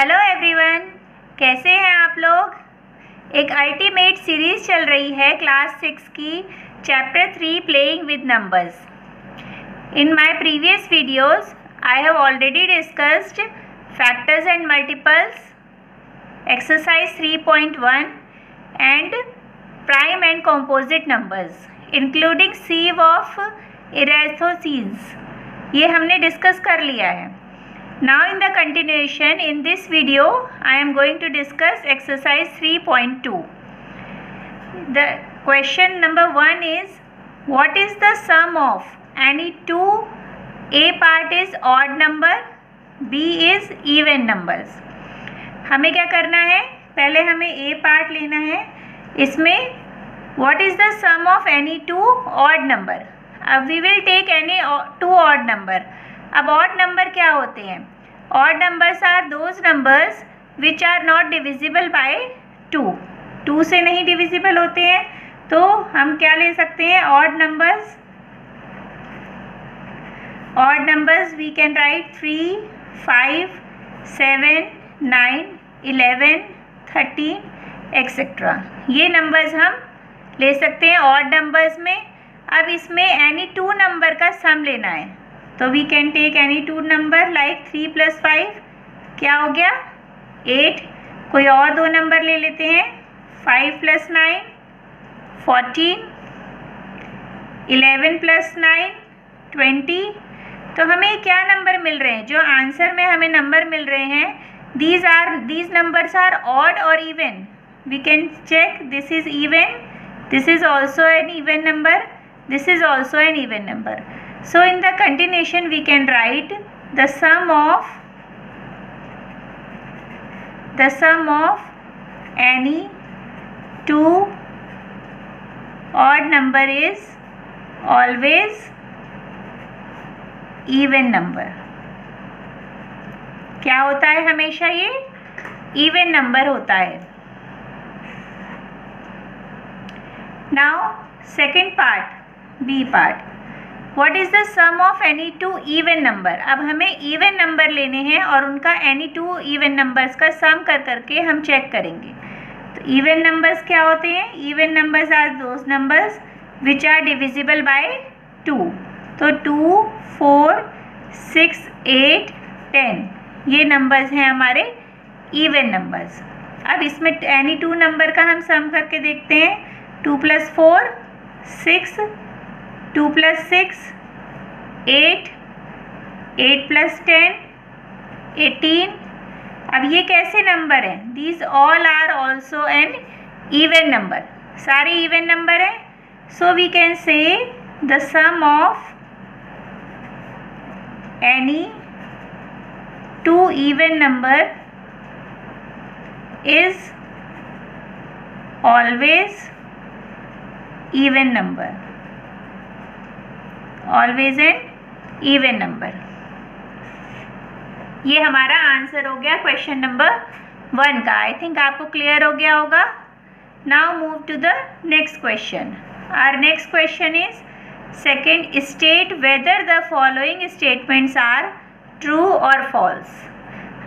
Hello everyone, कैसे हैं आप लोग। एक अल्टीमेट सीरीज़ चल रही है क्लास 6 की chapter 3 playing with numbers. In my previous videos I have already discussed factors and multiples, exercise 3.1 and prime and composite numbers including sieve of Eratosthenes. ये हमने डिस्कस कर लिया है। Now in the continuation, in this video I am going to discuss exercise 3.2. The question number 1 is, what is the sum of any two? A part is odd number, B is even numbers. हमें क्या करना है, पहले हमें A part लेना है। इसमें what is the sum of any two odd number? अब we will take any two odd number. अब ऑड नंबर क्या होते हैं? Odd numbers are those numbers which are not divisible by 2। 2 से नहीं डिविजिबल होते हैं, तो हम क्या ले सकते हैं? Odd numbers. Odd numbers we can write 3, 5, 7, 9, 11, 13 etcetera. ये नंबर्स हम ले सकते हैं ऑड नंबर्स में। अब इसमें एनी टू नंबर का सम लेना है, तो we can take any two number like 3 + 5 क्या हो गया? 8। कोई और दो नंबर ले लेते हैं, 5 + 9 14, 11 + 9 20। तो हमें क्या नंबर मिल रहे हैं? जो आंसर में हमें नंबर मिल रहे हैं, these numbers are odd or even. We can check, this is even, this is also an even number, this is also an even number. So in the continuation we can write the sum of any two odd number is always even number. क्या होता है? हमेशा ये even number होता है। Now second part, B part. What is the sum of any two even number? अब हमें even number लेने हैं और उनका any two even numbers का sum कर करके हम चेक करेंगे। तो even numbers क्या होते हैं? even numbers are those numbers which are divisible by 2. तो 2, 4, 6, 8, 10 ये numbers हैं हमारे even numbers। अब इसमें any two number का हम sum करके देखते हैं। 2 + 4 6, 2 + 6 8, 8 + 10 18। अब ये कैसे नंबर हैं? These all are also an even number. सारे even नंबर हैं। So we can say the sum of any two even number is always even number. Always an even number. ये हमारा आंसर हो गया क्वेश्चन नंबर 1 का। I think आपको clear हो गया होगा। Now move to the next question. Our next question is second, state whether the following statements are true और फॉल्स।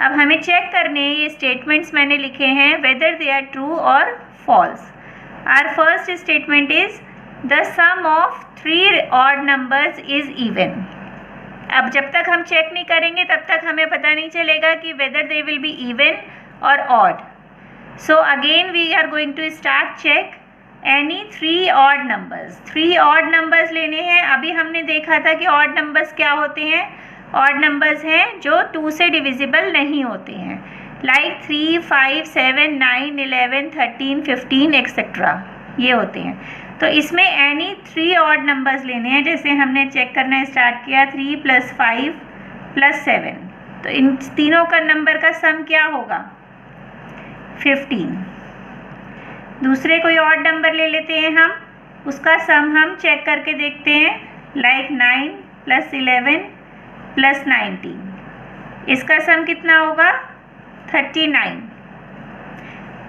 अब हमें चेक करने हैं ये स्टेटमेंट्स मैंने लिखे हैं, वेदर दे आर ट्रू और false. Our first statement is the sum of 3 odd numbers is even. अब जब तक हम चेक नहीं करेंगे तब तक हमें पता नहीं चलेगा कि whether they will be even or odd. So again we are going to start check any 3 odd numbers. 3 odd numbers लेने हैं। अभी हमने देखा था कि odd numbers क्या होते हैं? odd numbers हैं जो 2 से divisible नहीं होते हैं, like 3, 5, 7, 9, 11, 13, 15 एक्सेट्रा ये होते हैं। तो इसमें एनी 3 ऑड नंबर्स लेने हैं। जैसे हमने चेक करना स्टार्ट किया 3 + 5 + 7, तो इन तीनों का नंबर का सम क्या होगा? 15। दूसरे कोई ऑड नंबर ले लेते हैं हम, उसका सम हम चेक करके देखते हैं, लाइक 9 + 11 + 19। इसका सम कितना होगा? 39।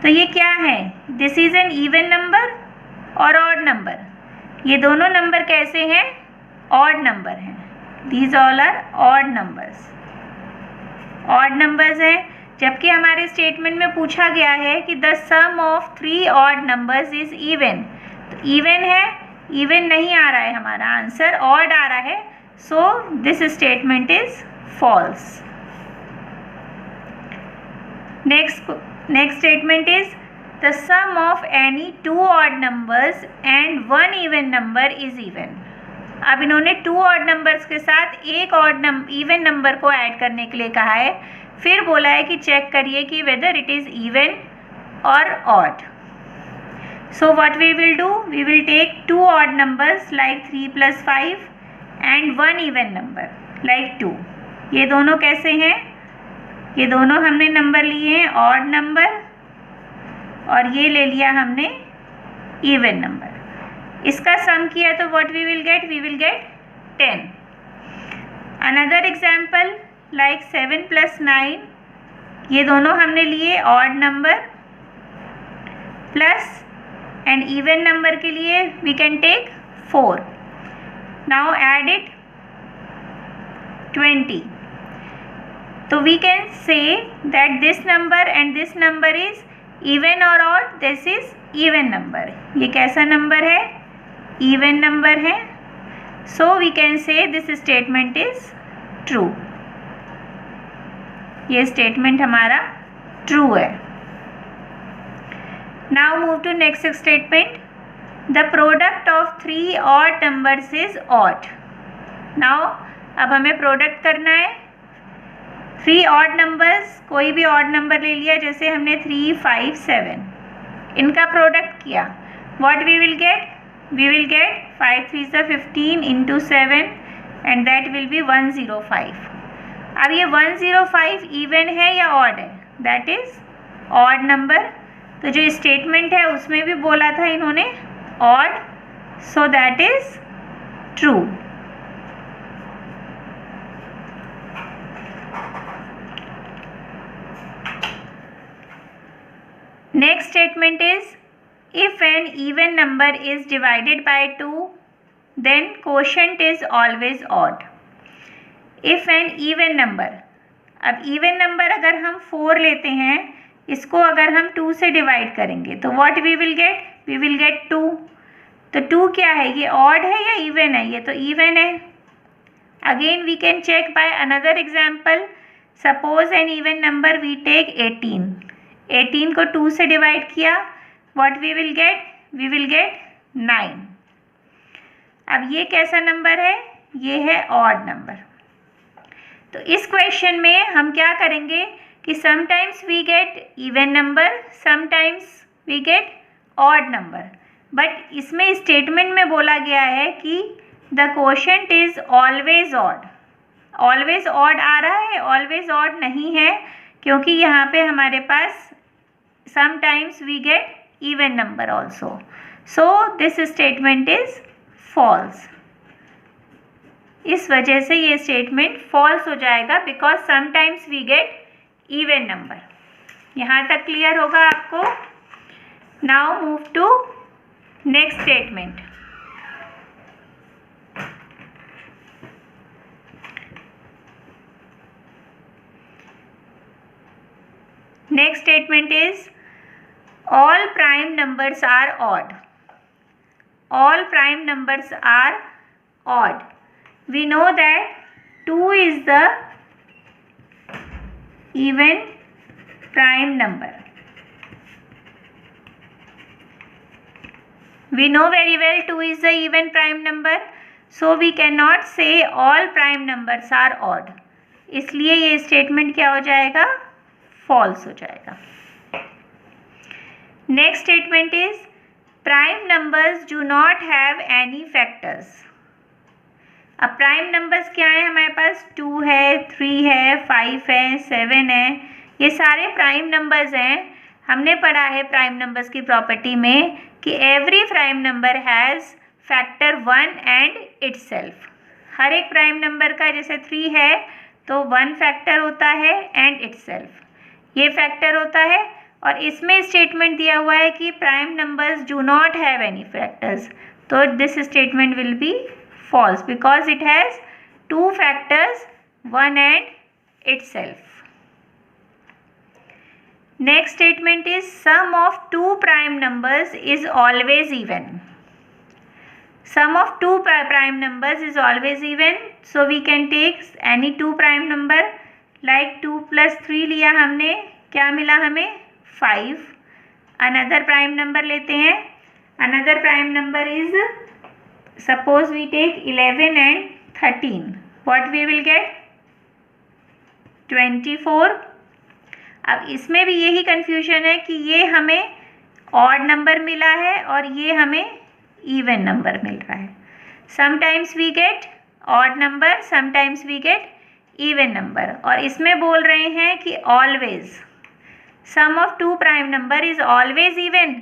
तो ये क्या है? This is an even number और ऑड नंबर। ये दोनों नंबर कैसे हैं? ऑड नंबर हैं। These all are odd numbers. Odd numbers हैं जबकि हमारे स्टेटमेंट में पूछा गया है कि the sum of 3 odd numbers is even. तो इवन है, इवन नहीं आ रहा है, हमारा आंसर ऑड आ रहा है, so this statement is false. Next statement is the sum of any 2 odd numbers and 1 even number is even. अब इन्होंने 2 ऑड नंबर्स के साथ एक इवन नंबर को ऐड करने के लिए कहा है, फिर बोला है कि चेक करिए कि वेदर इट इज इवन और odd. So what we will do, we will take 2 odd numbers like 3 + 5 and 1 even number like 2। ये दोनों कैसे हैं, ये दोनों हमने नंबर लिए हैं ऑड नंबर, और ये ले लिया हमने इवन नंबर। इसका सम किया तो what we will get 10। Another example like 7 + 9, ये दोनों हमने लिए odd number, plus and even number के लिए we can take 4। Now add it 20। तो we can say that this number and this number is even और odd, this is even number. ये कैसा नंबर है, इवन नंबर है, so we can say this statement is true. ये statement हमारा true है। Now move to next statement, the product of 3 odd numbers is odd. Now अब हमें product करना है 3 ऑड नंबर्स, कोई भी ऑड नंबर ले लिया, जैसे हमने 3, 5, 7, इनका प्रोडक्ट किया, what we will get, we will get 5 3 = 15 into 7 and that will be 105। अब ये 105 इवन है या ऑड है, दैट इज ऑड नंबर। तो जो स्टेटमेंट है उसमें भी बोला था इन्होंने odd, so that is true. Next statement is if an even number is divided by 2 then quotient is always odd। if an even number, अब even number अगर हम 4 लेते हैं, इसको अगर हम 2 से डिवाइड करेंगे तो what we will get 2। तो 2 क्या है, ये odd है या even है, ये तो even है। again we can check by another example, suppose an even number we take 18। 18 को 2 से डिवाइड किया, what we will get 9। अब ये कैसा नंबर है, ये है ऑड नंबर। तो इस क्वेश्चन में हम क्या करेंगे कि sometimes we get even number, sometimes we get odd number, but इसमें स्टेटमेंट में बोला गया है कि the quotient is always odd. Always odd आ रहा है, ऑलवेज ऑड नहीं है, क्योंकि यहाँ पे हमारे पास sometimes we get even number also, so this statement is false। इस वजह से ये स्टेटमेंट false हो जाएगा, because sometimes we get even number। यहाँ तक क्लियर होगा आपको। now move to next statement। next statement is all prime numbers are odd। all prime numbers are odd। we know that 2 is the even prime number। we know very well 2 is the even prime number, so we cannot say all prime numbers are odd। इसलिए ये statement क्या हो जाएगा, false हो जाएगा। Next statement is prime numbers do not have any factors. अब prime numbers क्या है, हमारे पास 2 है, 3 है, 5 है, 7 है, ये सारे प्राइम नंबर्स हैं। हमने पढ़ा है प्राइम नंबर्स की प्रॉपर्टी में कि every prime number has factor 1 and itself. हर एक प्राइम नंबर का, जैसे 3 है तो 1 फैक्टर होता है एंड इटसेल्फ, ये फैक्टर होता है। और इसमें स्टेटमेंट दिया हुआ है कि prime numbers do not have any factors, तो this statement will be false because it has 2 factors 1 and itself. Next statement is sum of two prime numbers is always even. Sum of two prime numbers is always even. So we can take any two prime number, like 2 + 3 लिया हमने, क्या मिला हमें 5. Another prime number लेते हैं. Another prime number is, suppose we take 11 and 13. What we will get? 24. अब इसमें भी यही कंफ्यूजन है कि ये हमें ऑड नंबर मिला है और ये हमें इवन नंबर मिल रहा है. Sometimes we get odd number, sometimes we get even number. और इसमें बोल रहे हैं कि always sum of two prime number is always even.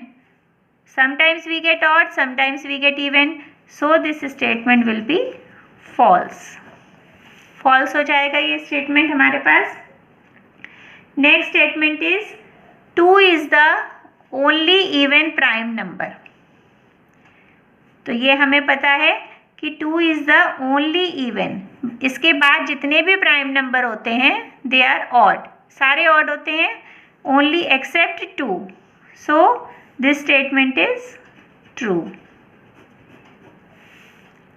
Sometimes we get odd, sometimes we get even. So this statement will be false. False हो जाएगा ये statement हमारे पास. Next statement is 2 is the only even prime number. तो ये हमें पता है कि 2 इज द ओनली इवन. इसके बाद जितने भी प्राइम नंबर होते हैं दे आर ऑड, सारे ऑड होते हैं, only except 2. So this statement is true.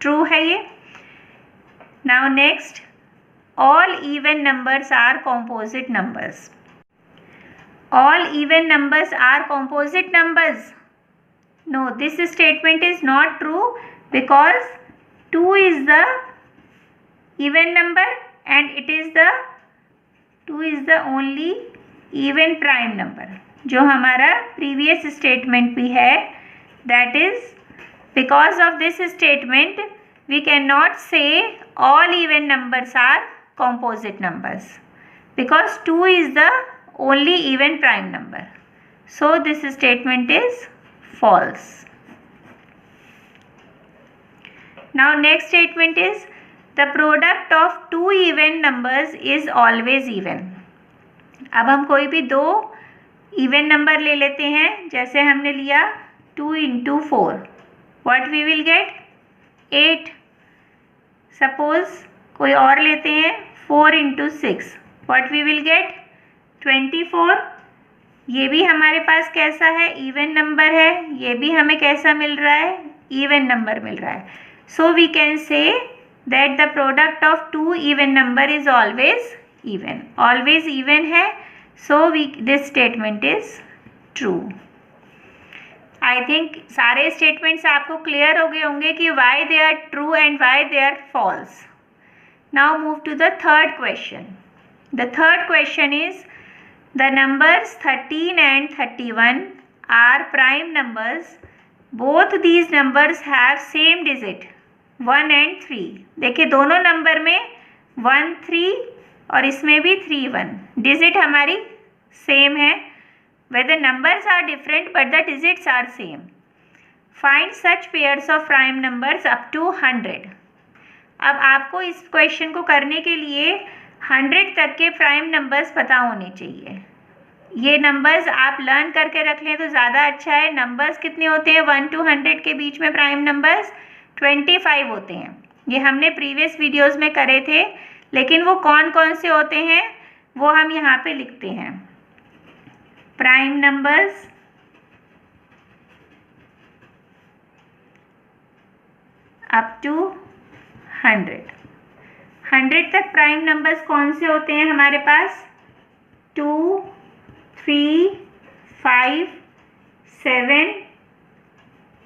True है ये. Now next, all even numbers are composite numbers. All even numbers are composite numbers. No, this statement is not true because 2 is the even number and it is the 2 is the only even prime number. जो हमारा previous statement भी है, that is because of this statement we cannot say all even numbers are composite numbers because 2 is the only even prime number. So this statement is false. Now next statement is the product of two even numbers is always even. अब हम कोई भी दो even number ले लेते हैं. जैसे हमने लिया 2 × 4. What we will get? 8. Suppose कोई और लेते हैं 4 × 6. What we will get? 24. ये भी हमारे पास कैसा है? इवन नंबर है. ये भी हमें कैसा मिल रहा है? इवन नंबर मिल रहा है. So we can say that the product of two even number is always even. Always even है. So this statement is true. I think सारे स्टेटमेंट्स आपको क्लियर हो गए होंगे कि why they are true and why they are false. Now move to the third question. The third question is the numbers 13 and 31 are prime numbers. Both these numbers have same digit 1 and 3. देखिए दोनों number में 1 3 और इसमें भी 3 1. Digit हमारी same है. Whether numbers are different but the digits are same. Find such pairs of prime numbers up to 100. अब आपको इस क्वेश्चन को करने के लिए 100 तक के प्राइम नंबर्स पता होने चाहिए. ये नंबर्स आप लर्न करके रख लें तो ज़्यादा अच्छा है. नंबर्स कितने होते हैं 1 to 100 के बीच में? प्राइम नंबर्स 25 होते हैं. ये हमने प्रीवियस वीडियोस में करे थे, लेकिन वो कौन कौन से होते हैं वो हम यहाँ पे लिखते हैं. प्राइम नंबर्स अप टू 100 तक प्राइम नंबर्स कौन से होते हैं हमारे पास? 2 3 5 7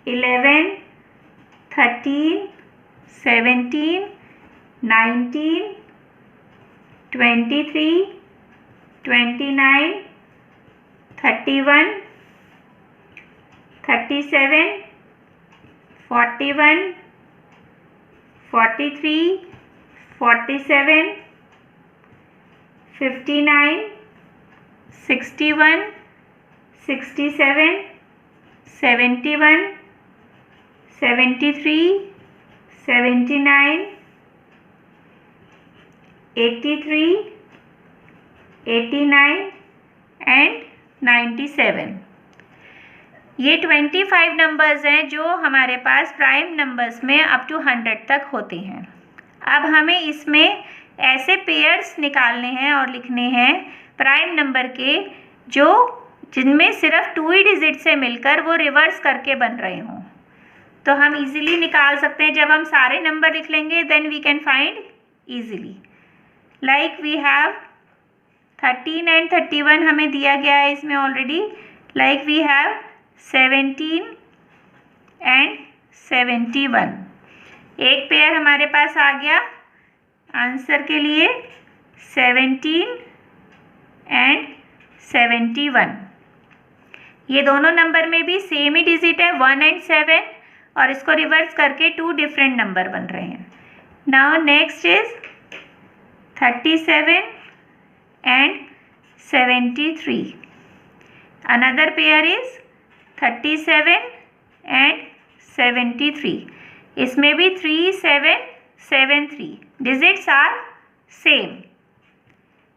11 13 17 19 23 29 31 37 41 43 47 59 61 67 71 73 79 83 89 एंड 97. ये 25 नंबर्स हैं जो हमारे पास प्राइम नंबर्स में अप टू 100 तक होते हैं. अब हमें इसमें ऐसे पेयर्स निकालने हैं और लिखने हैं प्राइम नंबर के जो जिनमें सिर्फ 2 ही डिजिट से मिलकर वो रिवर्स करके बन रहे हों। तो हम इजीली निकाल सकते हैं, जब हम सारे नंबर लिख लेंगे then we can find easily. Like we have 13 and 31 हमें दिया गया है इसमें already. Like we have 17 and 71। एक पेयर हमारे पास आ गया आंसर के लिए 17 एंड 71। ये दोनों नंबर में भी सेम ही डिजिट है 1 एंड 7, और इसको रिवर्स करके 2 डिफरेंट नंबर बन रहे हैं। Now next is 37 and 73। Another pair is 37 and 73। इसमें भी 3 7 7 3 digits are same.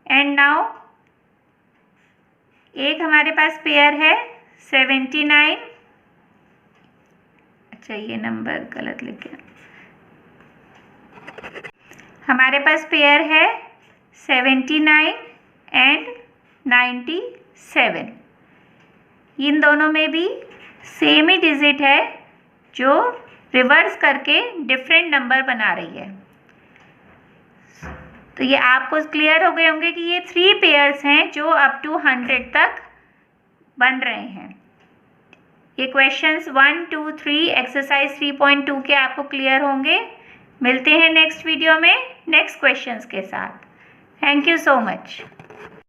And now एक हमारे पास पेयर है 79। अच्छा, ये नंबर गलत लिख गया। हमारे पास पेयर है 79 एंड 97। इन दोनों में भी सेम ही डिजिट है जो रिवर्स करके डिफरेंट नंबर बना रही है। तो ये आपको क्लियर हो गए होंगे कि ये 3 पेयर्स हैं जो अप टू 100 तक बन रहे हैं। ये क्वेश्चंस 1 2 3 एक्सरसाइज 3.2 के आपको क्लियर होंगे। मिलते हैं नेक्स्ट वीडियो में नेक्स्ट क्वेश्चंस के साथ। Thank you so much.